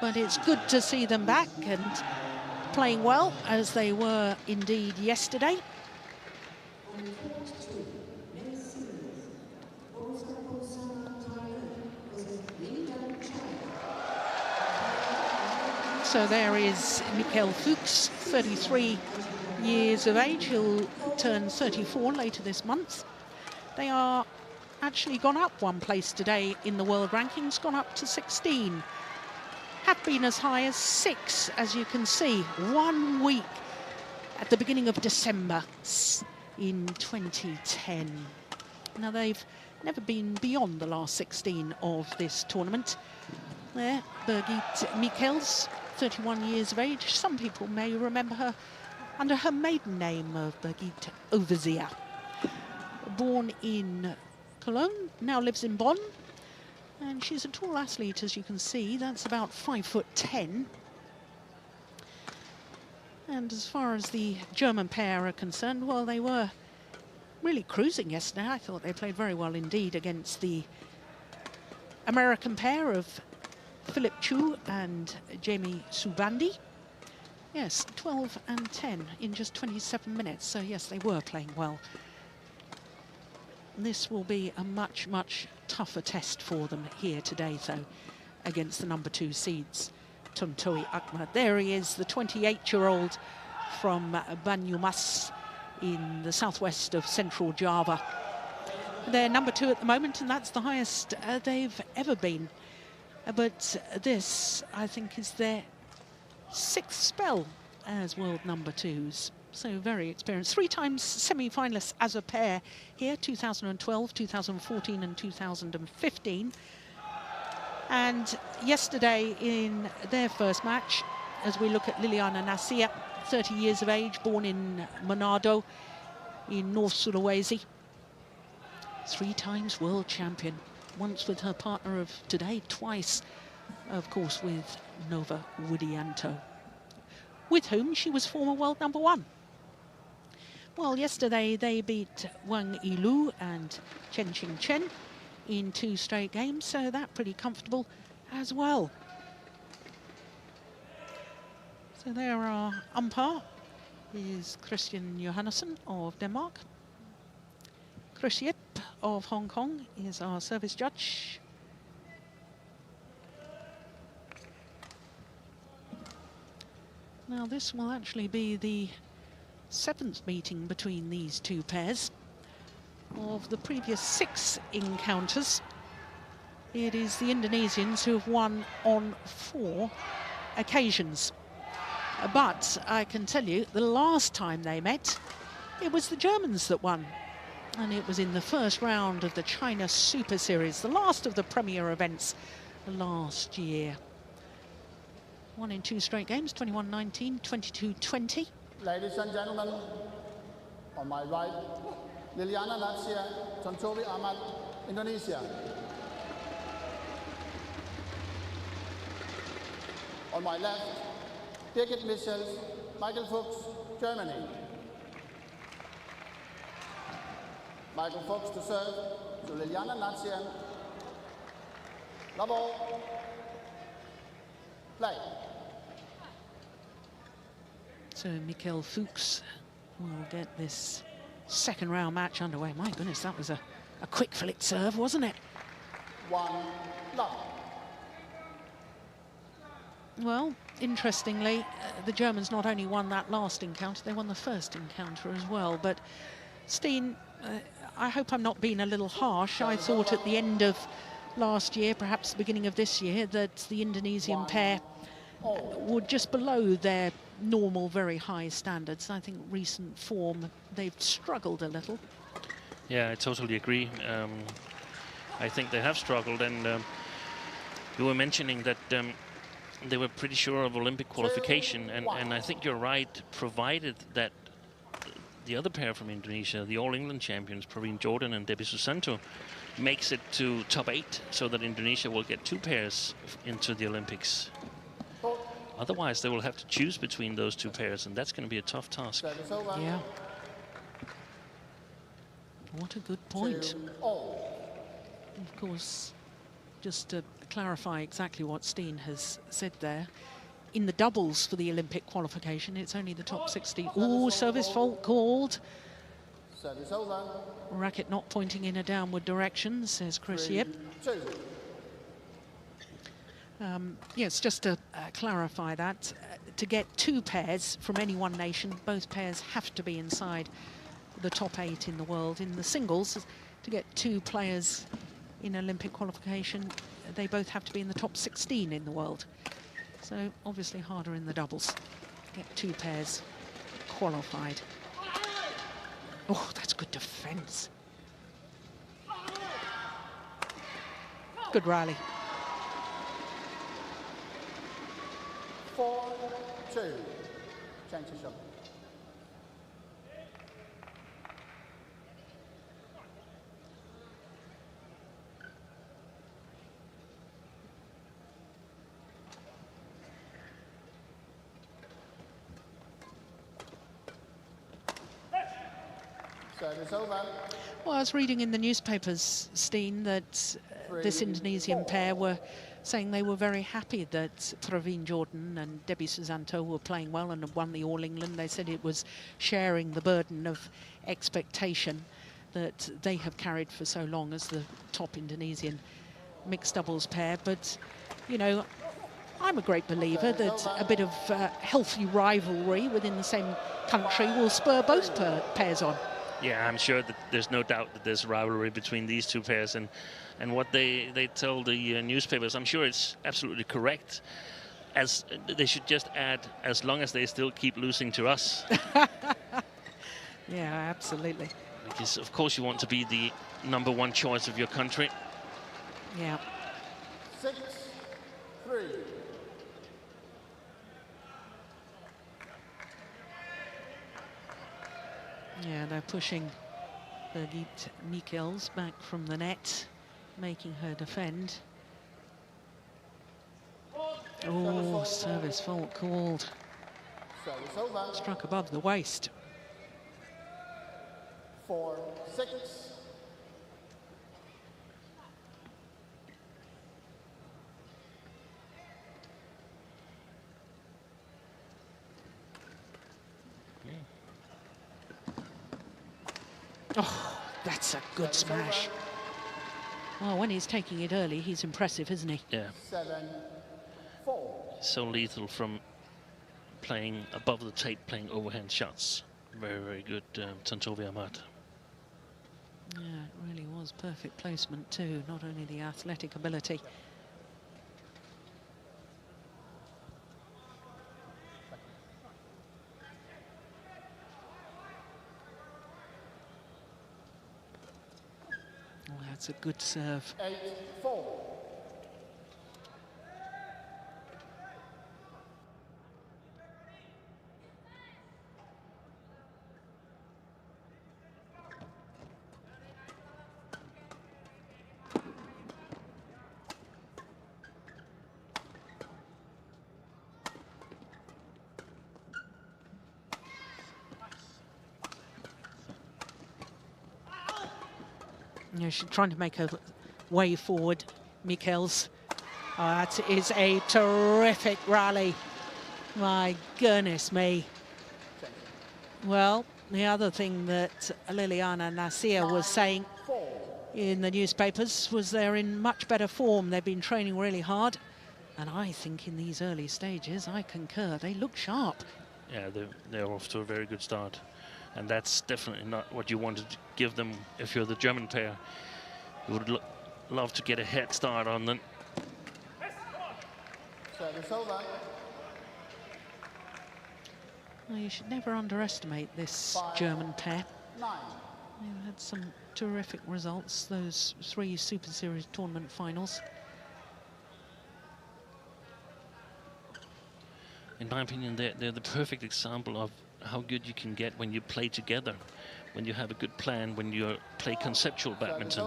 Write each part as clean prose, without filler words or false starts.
But it's good to see them back and playing well, as they were indeed yesterday. So there is Michels Fuchs, 33 years of age. He'll turn 34 later this month. They are actually gone up one place today in the world rankings, gone up to 16. Have been as high as 6, as you can see, 1 week at the beginning of December in 2010. Now, they've never been beyond the last 16 of this tournament. There, Birgit Michels, 31 years of age. Some people may remember her under her maiden name of Birgit Overseer. Born in Cologne, now lives in Bonn. And she's a tall athlete, as you can see. That's about 5'10". And as far as the German pair are concerned, well, they were really cruising yesterday. I thought they played very well indeed against the American pair of Philip Chu and Jamie Subandi. Yes, 12 and 10 in just 27 minutes. So yes, they were playing well. This will be a much, much tougher test for them here today, though, against the number 2 seeds, Tontowi Ahmad. There he is, the 28-year-old from Banyumas in the southwest of central Java. They're number 2 at the moment, and that's the highest they've ever been. But this, I think, is their 6th spell as world number 2s. So very experienced. 3 times semi-finalists as a pair here, 2012, 2014 and 2015. And yesterday in their first match, as we look at Liliyana Natsir, 30 years of age, born in Manado in North Sulawesi. 3 times world champion, once with her partner of today, twice, of course, with Nova Widianto, with whom she was former world number 1. Well, yesterday they beat Wang Yilu and Chen Qing Chen in 2 straight games, so that's pretty comfortable as well. So there our umpire is Christian Johannesson of Denmark. Chris Yip of Hong Kong is our service judge. Now this will actually be the 7th meeting between these 2 pairs. Of the previous 6 encounters, it is the Indonesians who have won on 4 occasions. But I can tell you, the last time they met, it was the Germans that won. And it was in the first round of the China Super Series, the last of the premier events last year. Won in 2 straight games, 21-19, 22-20. Ladies and gentlemen, on my right, Liliyana Natsir, Tontowi Ahmad, Indonesia. On my left, Birgit Michels, Michael Fuchs, Germany. Michael Fuchs to serve to Liliyana Natsir. Love all. Play. So Michels Fuchs will get this 2nd round match underway. My goodness, that was a quick flick serve, wasn't it? 1 love. Well, interestingly, the Germans not only won that last encounter, they won the first encounter as well. But Steen, I hope I'm not being a little harsh. I thought at the end of last year, perhaps the beginning of this year, that the Indonesian pair were just below their normal, very high standards. I think recent form, they've struggled a little. Yeah, I totally agree. I think they have struggled, and you were mentioning that they were pretty sure of Olympic qualification, and I think you're right, provided that the other pair from Indonesia, the All England champions, Praveen Jordan and Debbie Susanto, makes it to top 8, so that Indonesia will get 2 pairs into the Olympics. Otherwise, they will have to choose between those 2 pairs, and that's going to be a tough task. Yeah. What a good point. Of course, just to clarify exactly what Steen has said there. In the doubles for the Olympic qualification, it's only the top 16. Oh, service fault called. Service over. Racket not pointing in a downward direction, says Chris Yip. 3-2. Yes, just to clarify that, to get 2 pairs from any one nation, both pairs have to be inside the top 8 in the world. In the singles, to get 2 players in Olympic qualification, they both have to be in the top 16 in the world. So obviously harder in the doubles. Get 2 pairs qualified. Oh, that's good defence. Good rally. 4-2. Change the shot. Service over. Well, I was reading in the newspapers, Steen, that this Indonesian pair were saying they were very happy that Praveen Jordan and Debbie Susanto were playing well and had won the All England. They said it was sharing the burden of expectation that they have carried for so long as the top Indonesian mixed doubles pair. But, you know, I'm a great believer that a bit of healthy rivalry within the same country will spur both pairs on. Yeah, I'm sure that there's no doubt that there's rivalry between these 2 pairs, and what they tell the newspapers, I'm sure it's absolutely correct. As they should just add, as long as they still keep losing to us. Yeah, absolutely. Because of course you want to be the #1 choice of your country. Yeah. 6-3. Yeah, they're pushing Birgit Michels back from the net, making her defend. Oh, service fault called. Service over. Struck above the waist. 4-6. Oh, that's a good smash. Well, when he's taking it early, he's impressive, isn't he? Yeah. 7-4. So lethal from playing above the tape, playing overhand shots. Very, very good, Tontowi Ahmad. Yeah, it really was perfect placement too, not only the athletic ability. Oh, that's a good serve. 8-4. You know, she's trying to make her way forward, Michels. Oh, that is a terrific rally. My goodness me. Well, the other thing that Liliyana Natsir was saying in the newspapers was they're in much better form. They've been training really hard. And I think in these early stages, I concur, they look sharp. Yeah, they're off to a very good start. And that's definitely not what you wanted to give them if you're the German pair. You would love to get a head start on them. Service over. Well, you should never underestimate this German pair. 9. They've had some terrific results, those 3 Super Series tournament finals. In my opinion, they're the perfect example of how good you can get when you play together, when you have a good plan, when you play conceptual badminton.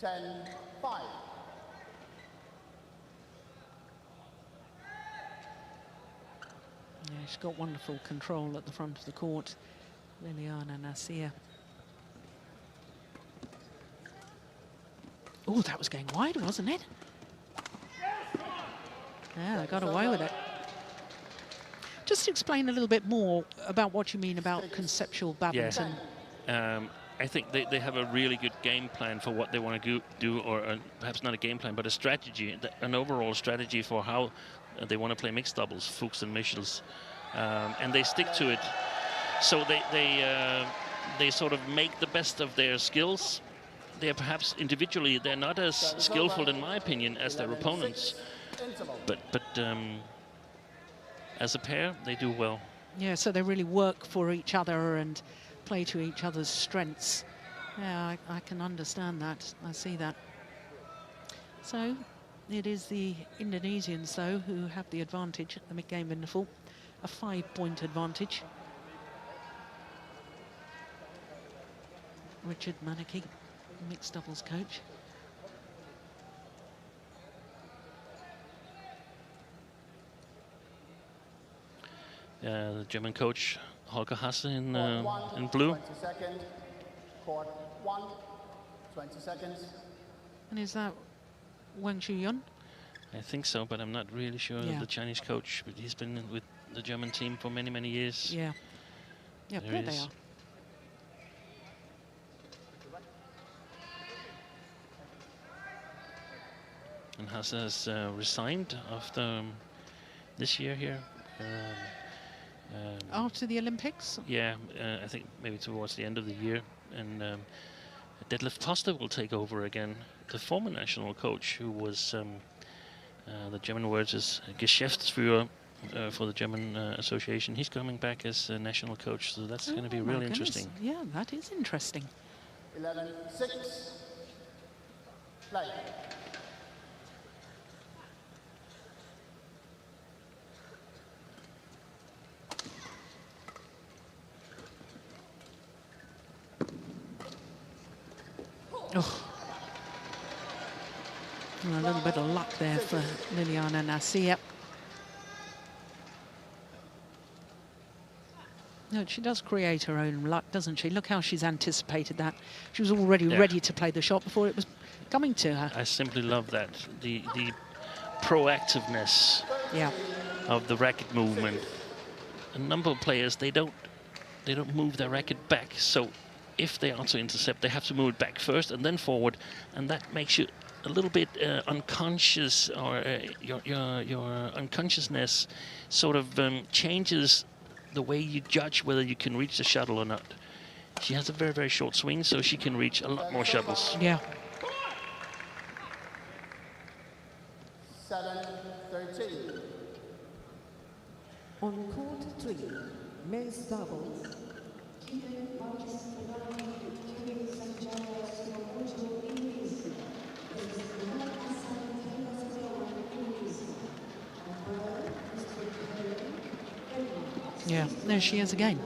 10-5. Yeah, she's got wonderful control at the front of the court, Liliyana Natsir. Oh, that was going wide, wasn't it? Yeah, they got away with it. Just explain a little bit more about what you mean about conceptual badminton. Yeah. I think they have a really good game plan for what they want to do, or perhaps not a game plan, but a strategy, an overall strategy for how they want to play mixed doubles, Fuchs and Michels, and they stick to it. So they sort of make the best of their skills. They're perhaps individually they're not as skillful, in my opinion, as their opponents, but as a pair they do well. Yeah, so they really work for each other and play to each other's strengths. Yeah, I can understand that. I see that. So it is the Indonesians, though, who have the advantage at the mid-game interval, a 5-point advantage. Richard Manaki, mixed doubles coach. The German coach Holger Hasse in blue. 20 seconds. Court 1, 20 seconds. And is that Wang Shuyun? I think so, but I'm not really sure of the Chinese coach. But he's been with the German team for many, many years. Yeah. Yeah, there they are. And Hasse has resigned after this year here. After the Olympics? Yeah, I think maybe towards the end of the year. And Detlef Toster will take over again, the former national coach, who was, the German word is Geschäftsführer for the German Association. He's coming back as a national coach, so that's going to be really interesting. Yeah, that is interesting. 11-6. Play. Oh. Well, a little bit of luck there for Liliyana Natsir. No, she does create her own luck, doesn't she? Look how she's anticipated that. She was already ready to play the shot before it was coming to her. I simply love that. The proactiveness of the racket movement. A number of players, they don't move their racket back, so if they are to intercept, they have to move it back first and then forward, and that makes you a little bit unconscious, or your unconsciousness sort of changes the way you judge whether you can reach the shuttle or not. She has a very, very short swing, so she can reach a lot more shuttles. Yeah. 7-13. On court 3, men's doubles. Yeah, there she is again.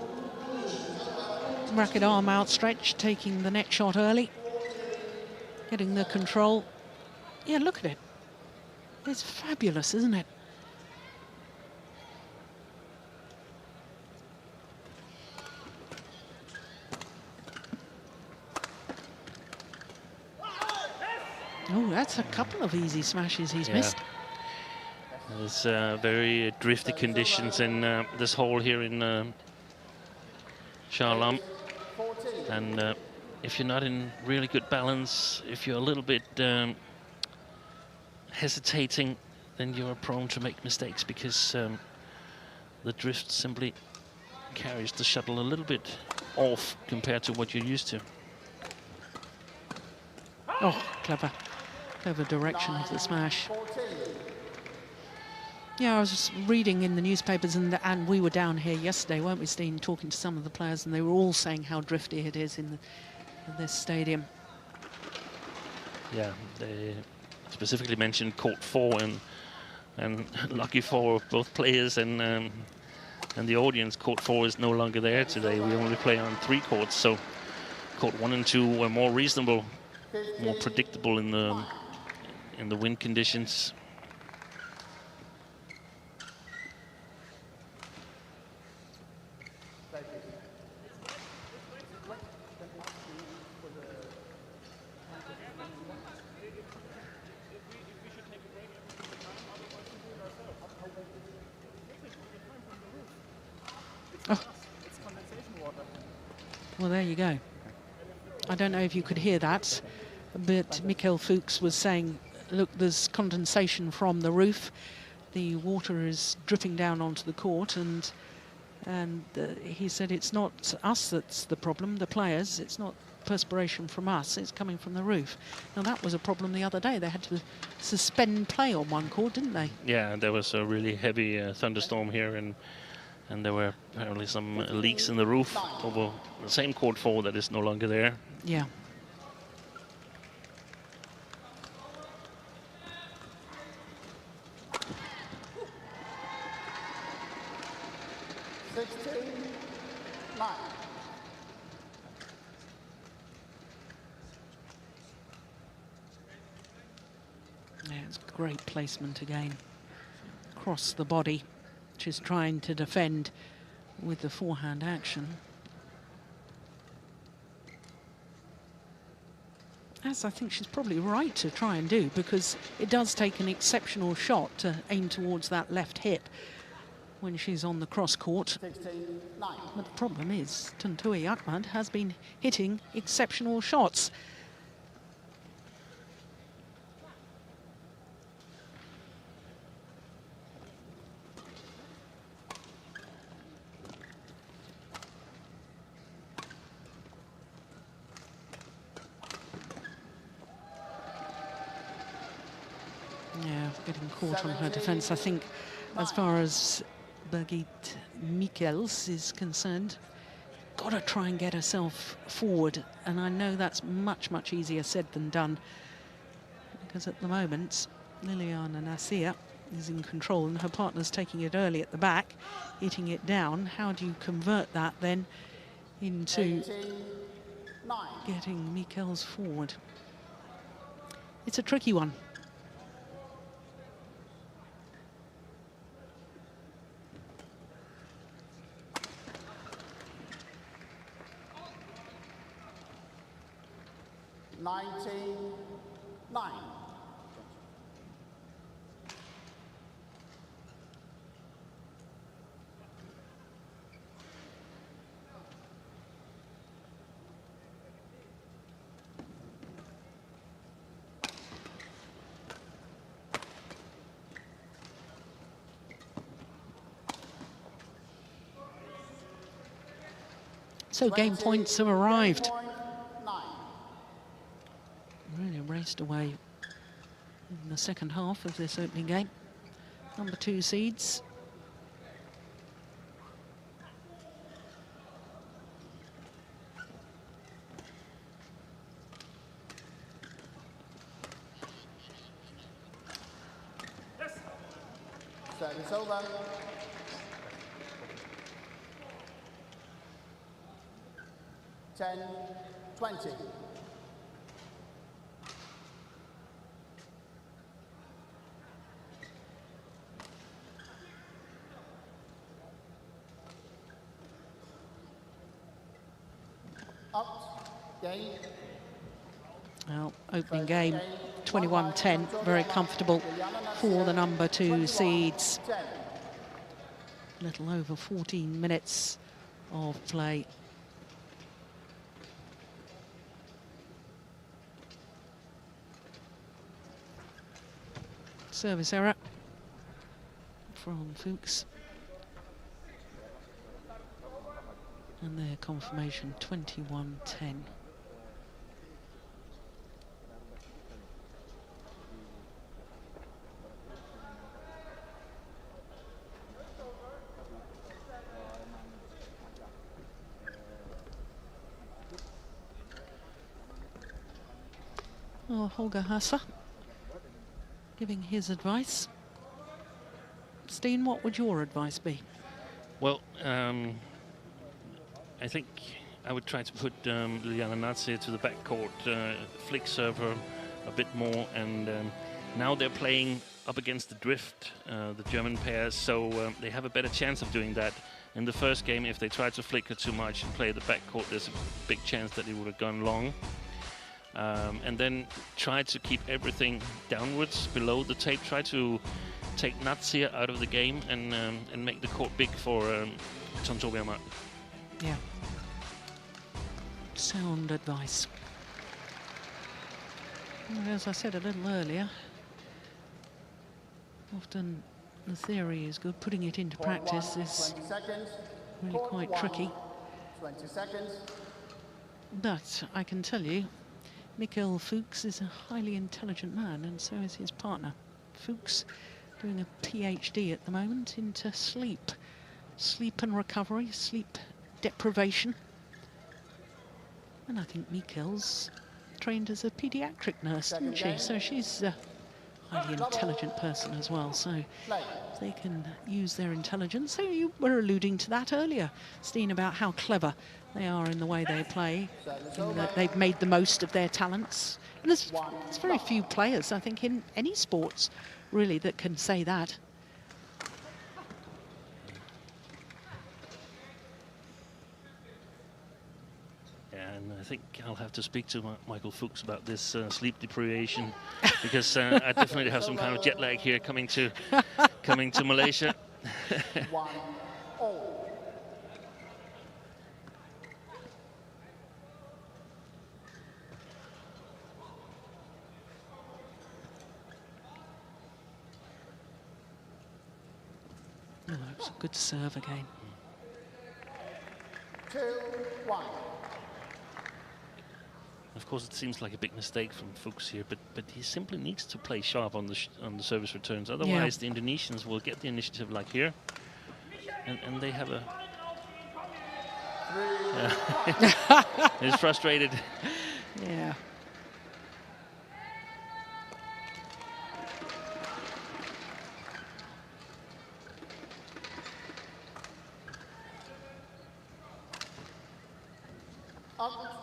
Racket arm outstretched, taking the net shot early. Getting the control. Yeah, look at it. It's fabulous, isn't it? Oh, that's a couple of easy smashes he's missed. There's very drifty conditions in this hole here in Shah Alam. And if you're not in really good balance, if you're a little bit hesitating, then you're prone to make mistakes, because the drift simply carries the shuttle a little bit off compared to what you're used to. Oh, clever. Clever direction of the smash. Yeah, I was just reading in the newspapers, and we were down here yesterday, weren't we, Steen, talking to some of the players, and they were all saying how drifty it is in this stadium. Yeah, they specifically mentioned court 4, and lucky for both players and the audience, court 4 is no longer there today. We only play on 3 courts, so court 1 and 2 were more reasonable, more predictable in the wind conditions. Oh. Well, there you go. I don't know if you could hear that, but Fuchs was saying, look, there's condensation from the roof. The water is dripping down onto the court, and he said it's not us that's the problem, the players. It's not perspiration from us, it's coming from the roof. Now, that was a problem the other day. They had to suspend play on one court, didn't they? Yeah, there was a really heavy thunderstorm here, and there were apparently some leaks in the roof over the same court 4 that is no longer there. Yeah. Yeah, it's great placement again. Across the body. She's trying to defend with the forehand action. As I think she's probably right to try and do, because it does take an exceptional shot to aim towards that left hip when she's on the cross court. But the problem is Tontowi Ahmad has been hitting exceptional shots. Yeah, getting caught on her defence. I think as far as Birgit Michels is concerned, got to try and get herself forward. And I know that's much, much easier said than done, because at the moment, Liliyana Natsir is in control and her partner's taking it early at the back, hitting it down. How do you convert that then into getting Michels forward? It's a tricky one. So game points have arrived. Really raced away in the second half of this opening game. Number 2 seeds. Service over. Ten, 20. Out, game. Well, opening game, 21-10, very comfortable for the number 2 seeds. A little over 14 minutes of play. Service error from Fuchs. And their confirmation, 21-10. Oh, Holger Hase giving his advice. Steen, what would your advice be? Well, I think I would try to put Liliyana Natsir to the backcourt, flick serve her a bit more, and now they're playing up against the drift, the German pairs, so they have a better chance of doing that. In the first game, if they try to flick her too much and play the backcourt, there's a big chance that it would have gone long. And then try to keep everything downwards below the tape. Try to take Natsir out of the game and make the court big for Tontowi Ahmad. Yeah. Sound advice. And as I said a little earlier, often the theory is good, putting it into practice is 20 seconds. really quite tricky. 20 seconds. But I can tell you, Michels Fuchs is a highly intelligent man, and so is his partner. Fuchs doing a PhD at the moment into sleep. Sleep and recovery, sleep deprivation. And I think Michels trained as a pediatric nurse, didn't she? So she's a highly intelligent person as well. So they can use their intelligence. So you were alluding to that earlier, Steen, about how clever they are in the way they play, and that they've made the most of their talents. And there's very few players, I think, in any sports, really, that can say that. And I think I'll have to speak to Michael Fuchs about this sleep deprivation, because I definitely have some kind of jet lag here coming to Malaysia. 1-0. Oh, it's a good serve again. 2-1. Of course, it seems like a big mistake from Fuchs here, but he simply needs to play sharp on the service returns. Otherwise, the Indonesians will get the initiative like here, and they have a. He's frustrated. Yeah.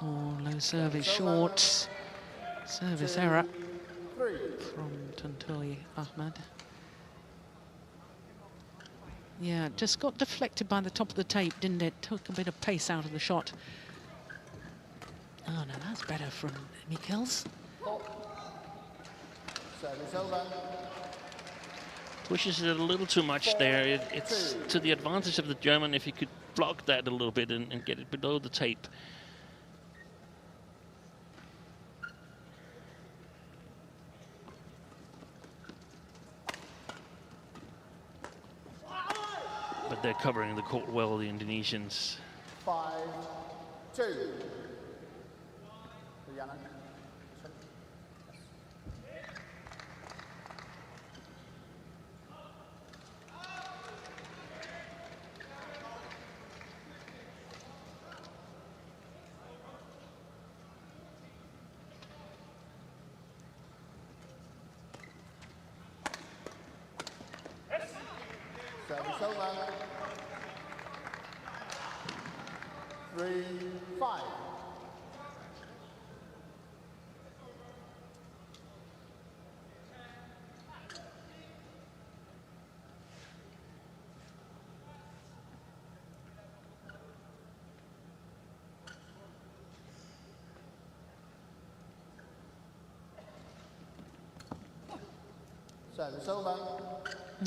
Oh, low service short. Service error from Tontowi Ahmad. Yeah, just got deflected by the top of the tape, didn't it? Took a bit of pace out of the shot. Oh, no, that's better from Michels. Service over. Pushes it a little too much there. It's to the advantage of the German if he could block that a little bit and get it below the tape. But they're covering the court well, the Indonesians. 5-2. Liliyana. Service over. 3-5. Service over.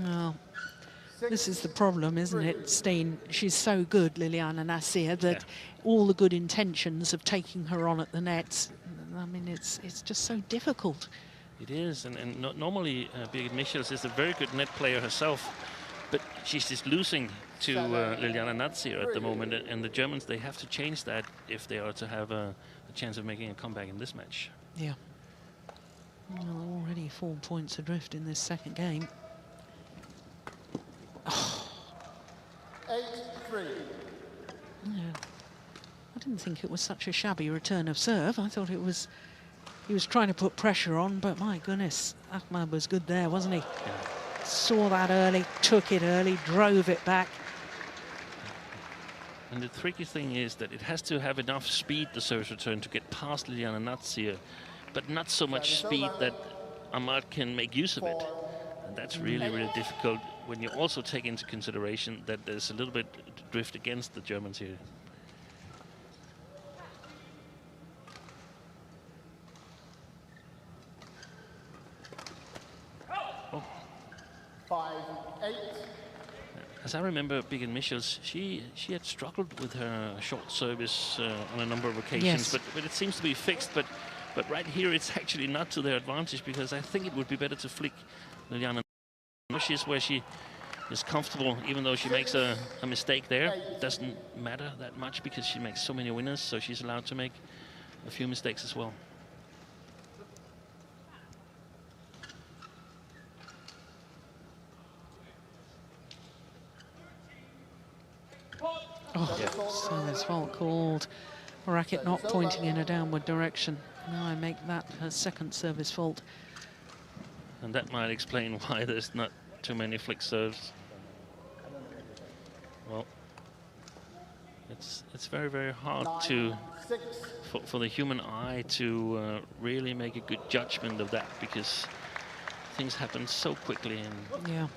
Oh. This is the problem, isn't it, Steen? She's so good, Liliyana Natsir, that all the good intentions of taking her on at the nets, I mean, it's just so difficult. It is, and normally Birgit Michels is a very good net player herself, but she's just losing to Liliyana Natsir at the moment, and the Germans, they have to change that if they are to have a chance of making a comeback in this match. Yeah. Well, already 4 points adrift in this second game. 8-3. Yeah. I didn't think it was such a shabby return of serve. I thought he was trying to put pressure on, but my goodness, Ahmad was good there, wasn't he? Yeah. Saw that early, took it early, drove it back. And the tricky thing is that it has to have enough speed, the service return, to get past Liliyana Natsir, but not so much speed that Ahmad can make use of it. And that's really, really difficult when you also take into consideration that there's a little bit drift against the Germans here. 8. As I remember, Birgit Michels, she had struggled with her short service on a number of occasions, Yes. but it seems to be fixed. But right here, it's actually not to their advantage, because I think it would be better to flick Liliyana. She's where she is comfortable, even though she makes a mistake there. It doesn't matter that much because she makes so many winners, so she's allowed to make a few mistakes as well. Oh, service fault called. Racket not pointing in a downward direction. Now I make that her second service fault. And that might explain why there's not too many flick serves. Well, it's very, very hard for the human eye to really make a good judgment of that, because things happen so quickly. And Yeah.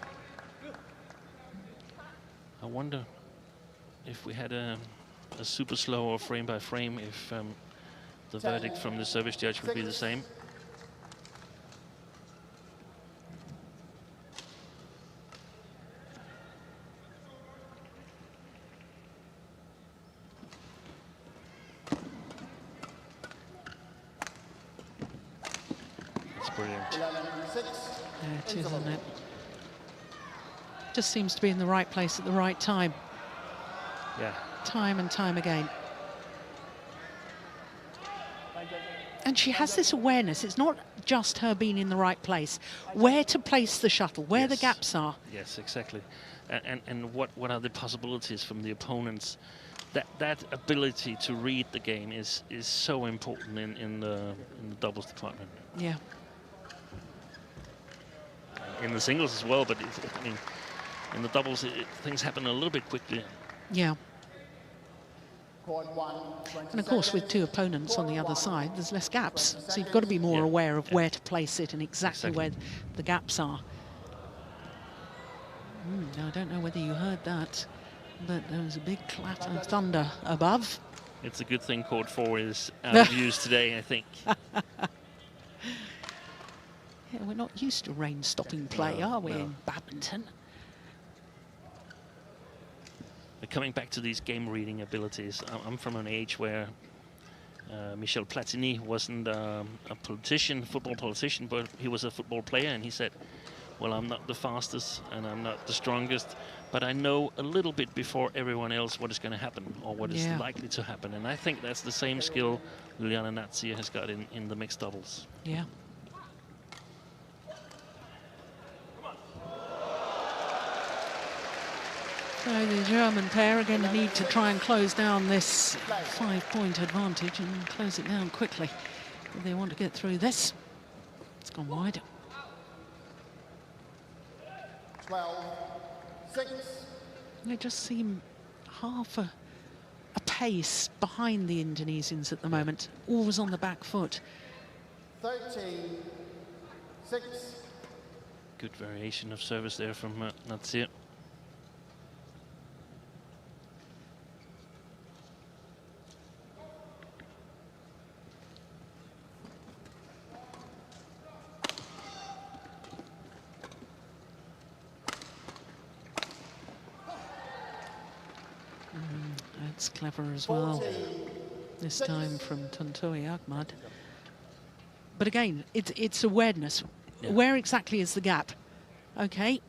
I wonder if we had a super slow or frame by frame, if the verdict from the service judge would be the same. That's brilliant. 11-6. There it is, isn't it? Just seems to be in the right place at the right time. Yeah. Time and time again. And she has this awareness. It's not just her being in the right place. Where to place the shuttle, where the Yes. gaps are. Yes, exactly. And what are the possibilities from the opponents? That ability to read the game is so important in the doubles department. Yeah. In the singles as well, but I mean, in the doubles, things happen a little bit quickly. Yeah. Court 1, 20 And of course, with seconds. two opponents on the other side, there's less gaps. So you've got to be more Yeah. aware of Yeah. where to place it and exactly where the gaps are. Now, I don't know whether you heard that, but there was a big clatter of thunder above. It's a good thing Court 4 is out of use today, I think. Yeah, we're not used to rain-stopping play, No, are we, no. in badminton? But coming back to these game reading abilities, I'm from an age where Michel Platini wasn't a football politician, but he was a football player, and he said, well, I'm not the fastest and I'm not the strongest, but I know a little bit before everyone else what is going to happen or what is likely to happen. And I think that's the same skill Liliyana Natsir has got in the mixed doubles. Yeah. So the German pair are going to need to try and close down this 5-point advantage and close it down quickly if they want to get through this. It's gone wide. 12-6. They just seem half a pace behind the Indonesians at the moment, always on the back foot. 13-6. Good variation of service there from Natsir. That's clever as well, this time from Tontowi Ahmad. But again, it's awareness. Yeah. Where exactly is the gap? Okay.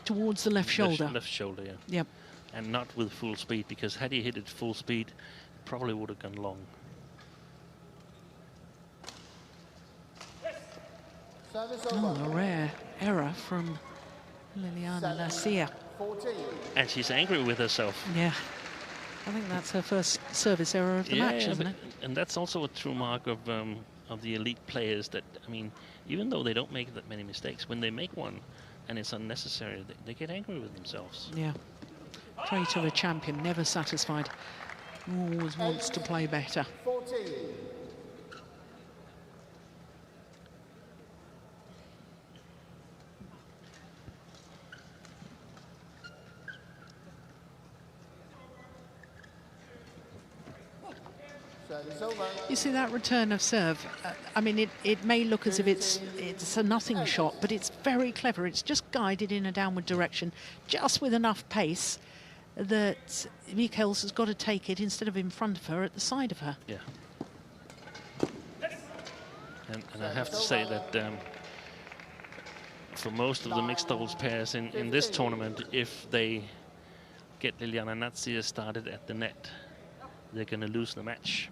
Towards the left shoulder. Left shoulder, yeah. Yep. And not with full speed, because had he hit it full speed, it probably would have gone long. Service Oh, over. a rare error from Liliyana Natsir. 14. And she's angry with herself. Yeah. I think that's her first service error of the match, isn't it? And that's also a true mark of the elite players, that, I mean, even though they don't make that many mistakes, when they make one and it's unnecessary, they get angry with themselves. Yeah. Trait of a champion, never satisfied. Always wants to play better. 14. Service over. You see that return of serve? I mean, it may look as if it's a nothing shot, but it's very clever. It's just guided in a downward direction, just with enough pace that Michels has got to take it instead of in front of her, at the side of her. Yeah. And I have to say that for most of the mixed doubles pairs in this tournament, if they get Liliyana and Natsir started at the net, they're going to lose the match.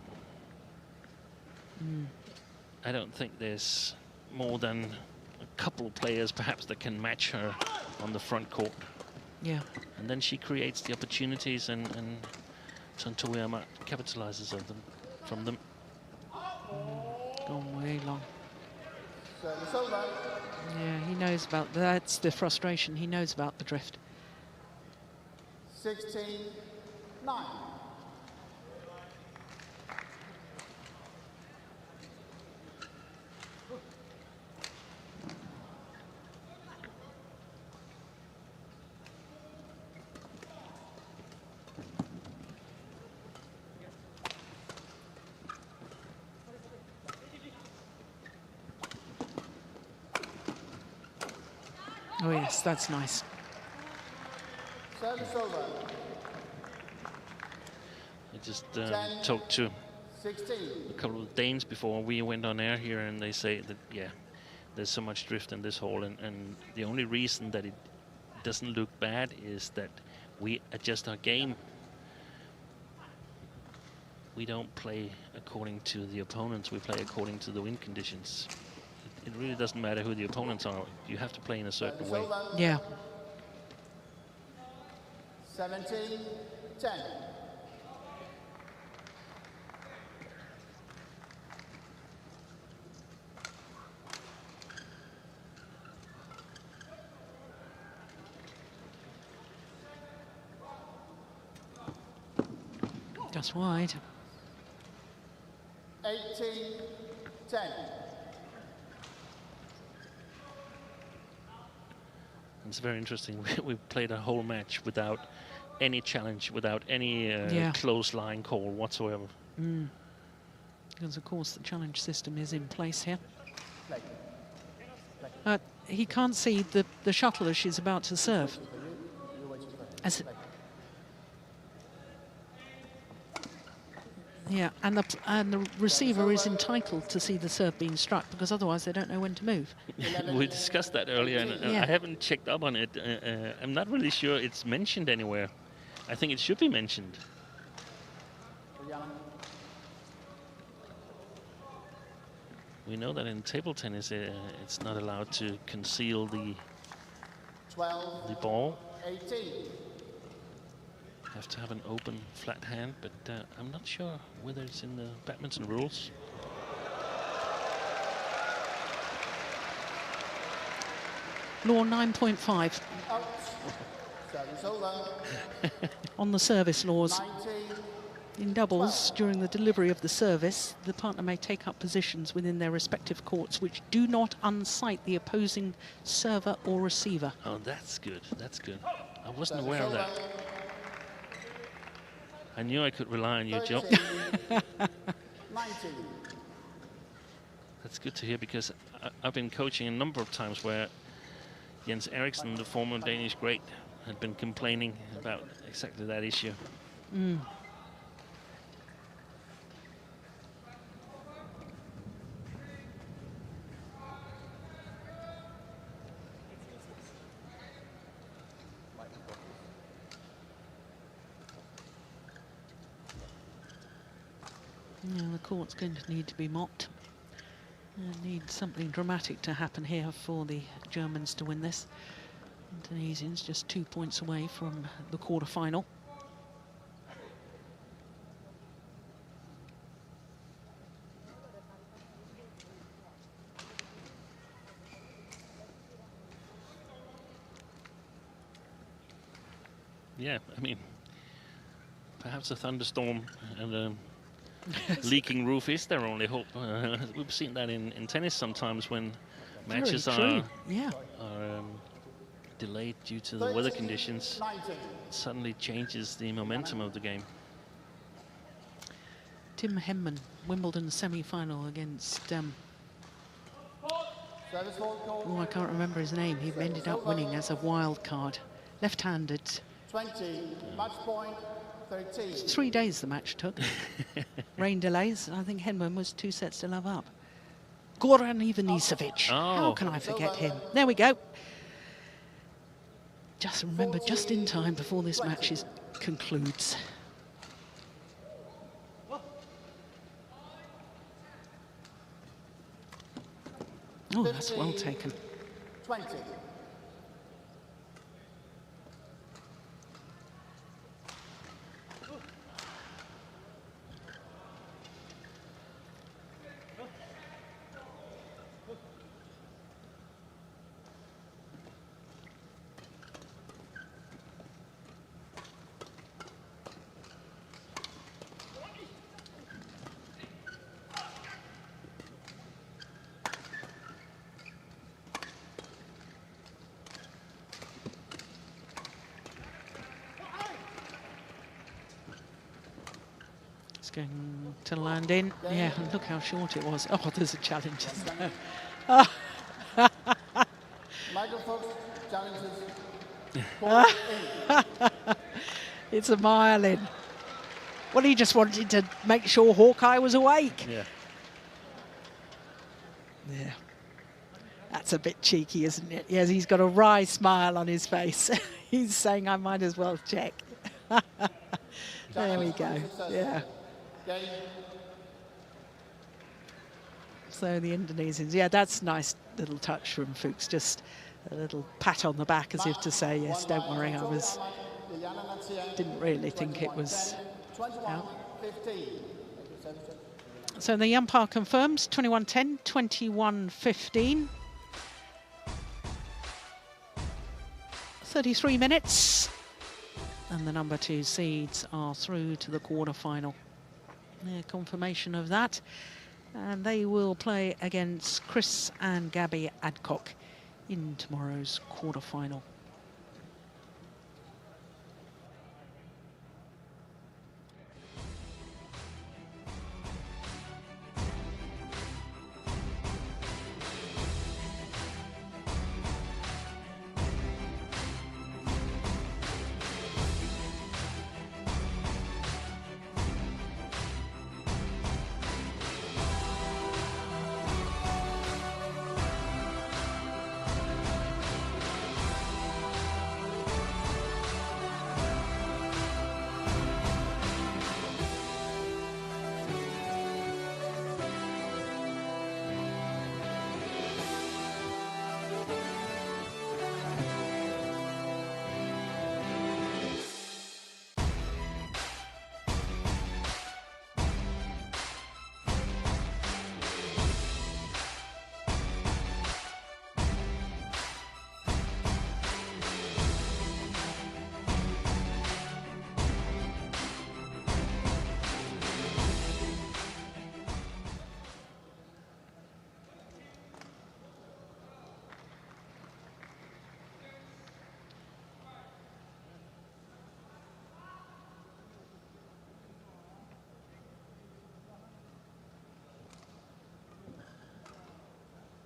I don't think there's more than a couple of players perhaps that can match her on the front court. Yeah. And then she creates the opportunities, and Tontowi Ahmad capitalizes on them, from them. Gone way long. Service over. Yeah, he knows about that's the frustration. He knows about the drift. 16-9. Oh yes, that's nice. Service over. I just talked to 16. a couple of Danes before we went on air here, and they say that, yeah, there's so much drift in this hole, and the only reason that it doesn't look bad is that we adjust our game. We don't play according to the opponents, we play according to the wind conditions. It really doesn't matter who the opponents are, you have to play in a certain way. Yeah. 17-10. Just wide. 18-10. It's very interesting. We played a whole match without any challenge, without any close line call whatsoever. Because of course the challenge system is in place here. He can't see the shuttle as she's about to serve. Yeah, and the receiver is entitled to see the serve being struck, because otherwise they don't know when to move. We discussed that earlier, and I haven't checked up on it. I'm not really sure it's mentioned anywhere. I think it should be mentioned. We know that in table tennis it's not allowed to conceal the ball. 18. Have to have an open flat hand, but I'm not sure whether it's in the badminton rules. Law 9.5 Out. Service over. on the service laws. 19. In doubles, during the delivery of the service, the partner may take up positions within their respective courts which do not unsight the opposing server or receiver. Oh, that's good. That's good. I wasn't aware of that. I knew I could rely on you, Jill. 19. That's good to hear, because I've been coaching a number of times where Jens Eriksen, the former Danish great, had been complaining about exactly that issue. Yeah, the court's going to need to be mopped. Need something dramatic to happen here for the Germans to win this. Indonesians just 2 points away from the quarter-final. Yeah, I mean, perhaps a thunderstorm and a leaking roof is their only hope. We've seen that in tennis sometimes when matches are delayed due to the weather conditions. It suddenly changes the momentum of the game. Tim Henman, Wimbledon semi-final against, oh, I can't remember his name. He ended up winning as a wild card. Left-handed. 20, match point 13. 3 days the match took. Rain delays. I think Henman was 2 sets to love up. Goran Ivanisevic. How can I forget him? There we go. Just remember, just in time before this match concludes. Oh, that's well taken. 20. Going to land in. Yeah, and look how short it was. Oh, there's a challenge. Michael Fuchs challenges. It's a mile in. Well, he just wanted to make sure Hawkeye was awake. Yeah. Yeah. That's a bit cheeky, isn't it? Yes, he's got a wry smile on his face. He's saying, I might as well check. There we go. Yeah. So the Indonesians, yeah, that's a nice little touch from Fuchs, just a little pat on the back as if to say, yes, don't worry, didn't really think it was out. So the umpire confirms 21-10, 21-15. 33 minutes. And the number 2 seeds are through to the quarter-final. Confirmation of that. And they will play against Chris and Gabby Adcock in tomorrow's quarter-final.